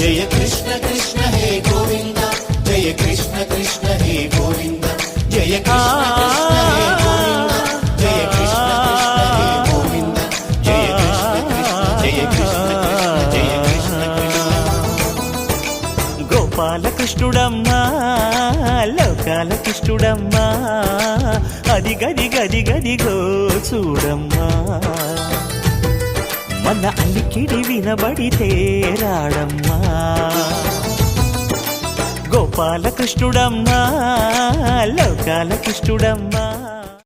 జయ కృష్ణ కృష్ణ హే గోవింద జయ కృష్ణ కృష్ణ హే గోవింద జయ కృష్ణ కృష్ణ హే గోవింద జయ కృష్ణ కృష్ణ హే గోవింద జయ కృష్ణ కృష్ణ జయ కృష్ణ కృష్ణ జయ కృష్ణ కృష్ణ. గోపాలకృష్ణుడమ్మా లోకాల కృష్ణుడమ్మా అది గది గది గదిగో చూడమ్మా మన అలికిడి వినబడితే రాడమ్మా గోపాలకృష్ణుడమ్మా లోకాల కృష్ణుడమ్మా.